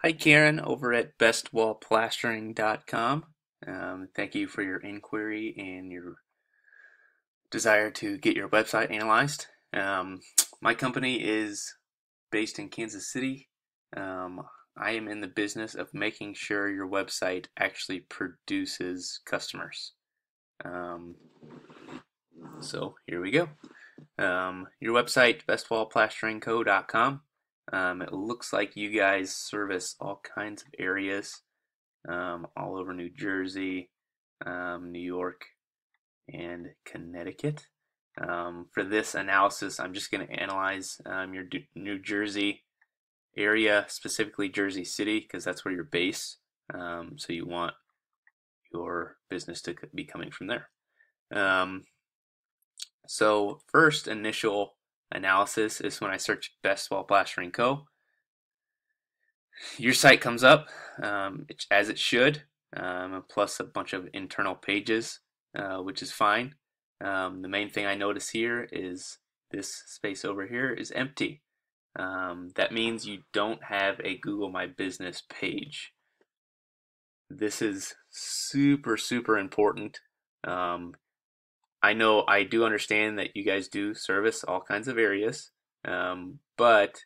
Hi, Karen, over at bestwallplastering.com. Thank you for your inquiry and your desire to get your website analyzed. My company is based in Kansas City. I am in the business of making sure your website actually produces customers. Um, so here we go. Your website, bestwallplasteringco.com. It looks like you guys service all kinds of areas all over New Jersey, New York, and Connecticut. For this analysis, I'm just going to analyze your New Jersey area, specifically Jersey City, because that's where you're based. So you want your business to be coming from there. So first initial analysis is when I search Best Wall Plastering Co. Your site comes up as it should, plus a bunch of internal pages, which is fine. The main thing I notice here is this space over here is empty. That means you don't have a Google My Business page. This is super, super important. I know I do understand that you guys do service all kinds of areas, but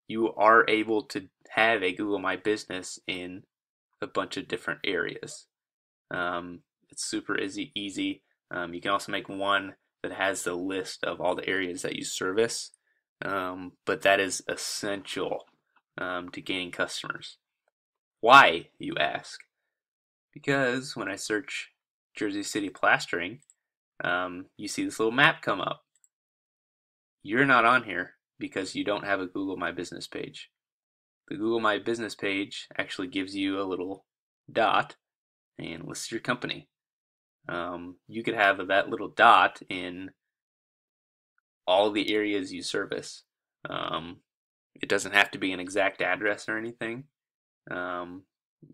you are able to have a Google My Business in a bunch of different areas. It's super easy. You can also make one that has the list of all the areas that you service, but that is essential to gaining customers. Why, you ask? Because when I search Jersey City plastering, you see this little map come up. You're not on here because you don't have a Google My Business page. The Google My Business page actually gives you a little dot and lists your company. You could have that little dot in all the areas you service. It doesn't have to be an exact address or anything. You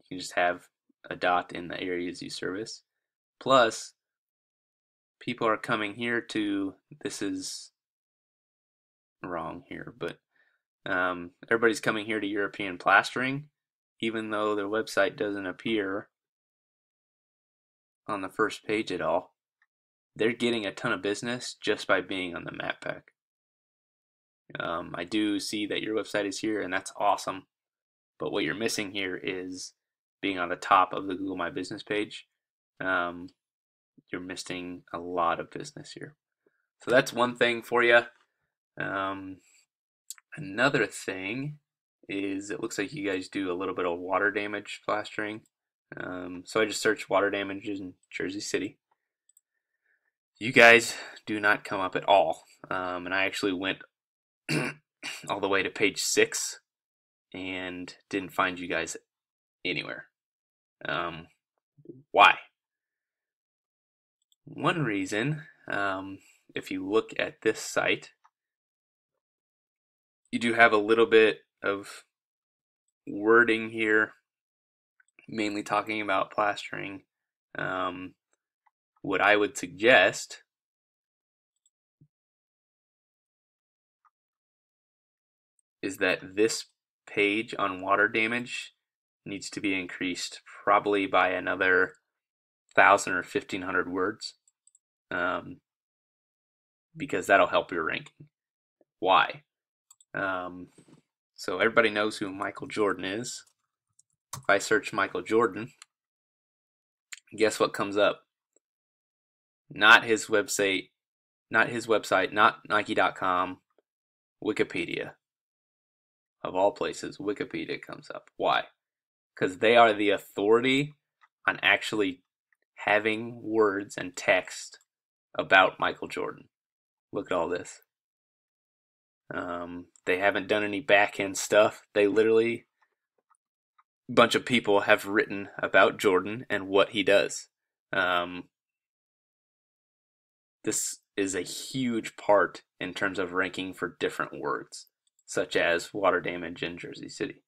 can just have a dot in the areas you service. Plus, people are coming here to, this is wrong here, but everybody's coming here to European Plastering, even though their website doesn't appear on the first page at all. They're getting a ton of business just by being on the map pack. I do see that your website is here, and that's awesome. But what you're missing here is being on the top of the Google My Business page. You're missing a lot of business here. So that's one thing for you. Another thing is it looks like you guys do a little bit of water damage plastering. So I just searched water damage in Jersey City. You guys do not come up at all. And I actually went all the way to page 6 and didn't find you guys anywhere. Why? One reason, if you look at this site, you do have a little bit of wording here, mainly talking about plastering. What I would suggest is that this page on water damage needs to be increased probably by another 1,000 or 1,500 words, because that'll help your ranking. Why? So everybody knows who Michael Jordan is. If I search Michael Jordan, guess what comes up? Not his website, not Nike.com, Wikipedia. Of all places, Wikipedia comes up. Why? Because they are the authority on actually having words and text about Michael Jordan. Look at all this. They haven't done any back-end stuff. They literally, a bunch of people have written about Jordan and what he does. This is a huge part in terms of ranking for different words, such as water damage in Jersey City.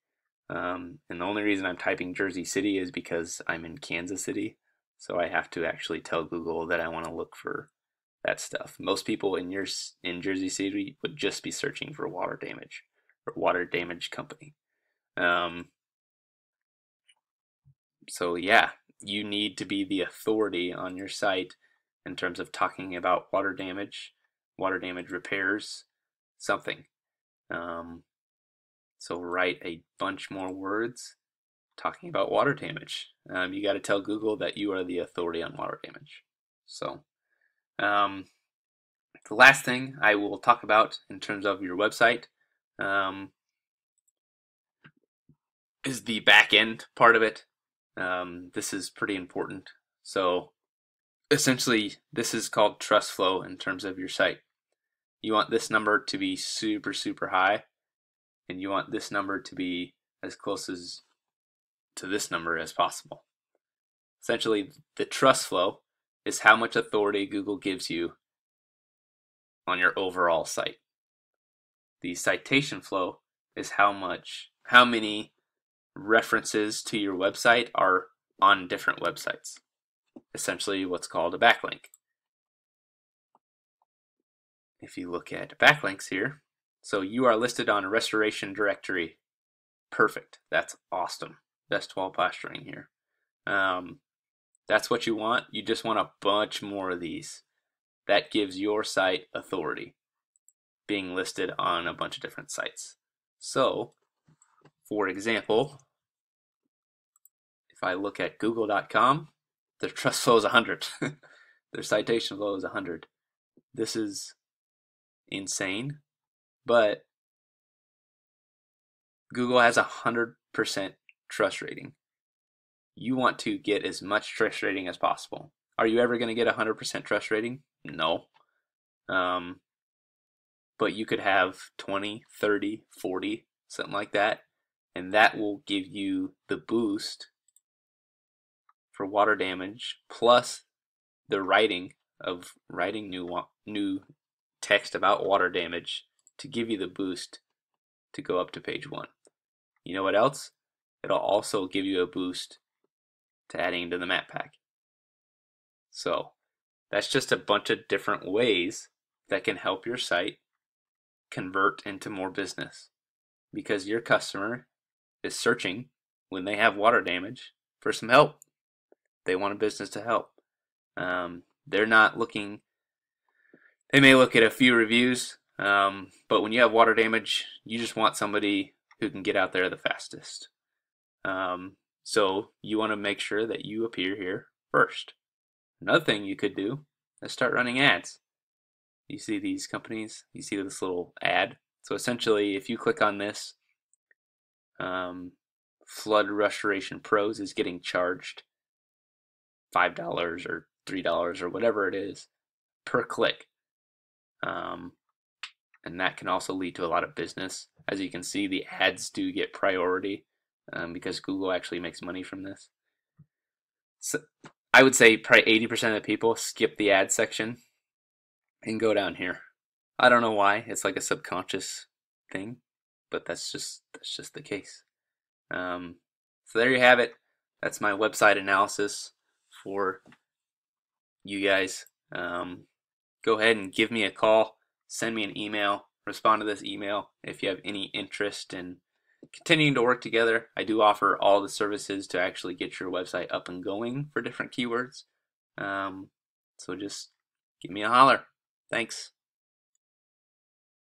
And the only reason I'm typing Jersey City is because I'm in Kansas City, so I have to actually tell Google that I want to look for that stuff. Most people in Jersey City would just be searching for water damage or water damage company. So yeah, you need to be the authority on your site in terms of talking about water damage repairs, something. Um, so write a bunch more words talking about water damage. You got to tell Google that you are the authority on water damage. So um, the last thing I will talk about in terms of your website is the back end part of it. This is pretty important. So essentially, this is called trust flow in terms of your site. You want this number to be super, super high, and you want this number to be as close as to this number as possible. Essentially, the trust flow is how much authority Google gives you on your overall site. The citation flow is how many references to your website are on different websites. Essentially what's called a backlink. If you look at backlinks here, so you are listed on a restoration directory. Perfect. That's awesome. Best wall plastering here. That's what you want. You just want a bunch more of these. That gives your site authority, being listed on a bunch of different sites. So, for example, if I look at google.com, their trust flow is 100. Their citation flow is 100. This is insane, but Google has 100% trust rating. You want to get as much trust rating as possible. Are you ever going to get 100% trust rating? No. But you could have 20, 30, 40, something like that, and that will give you the boost for water damage, plus the writing new text about water damage to give you the boost to go up to page 1. You know what else? It'll also give you a boost to adding into the map pack. So that's just a bunch of different ways that can help your site convert into more business, because your customer is searching when they have water damage for some help. They want a business to help. They're not looking, they may look at a few reviews, but when you have water damage, you just want somebody who can get out there the fastest. So you want to make sure that you appear here first. Another thing you could do is start running ads. You see these companies, you see this little ad. So essentially, if you click on this, Flood Restoration Pros is getting charged $5 or $3 or whatever it is per click. And that can also lead to a lot of business. As you can see, the ads do get priority because Google actually makes money from this. So I would say probably 80% of the people skip the ad section and go down here. I don't know why. It's like a subconscious thing, but that's just the case. So there you have it. That's my website analysis for you guys. Go ahead and give me a call, send me an email, respond to this email if you have any interest in continuing to work together. I do offer all the services to actually get your website up and going for different keywords. So just give me a holler. Thanks.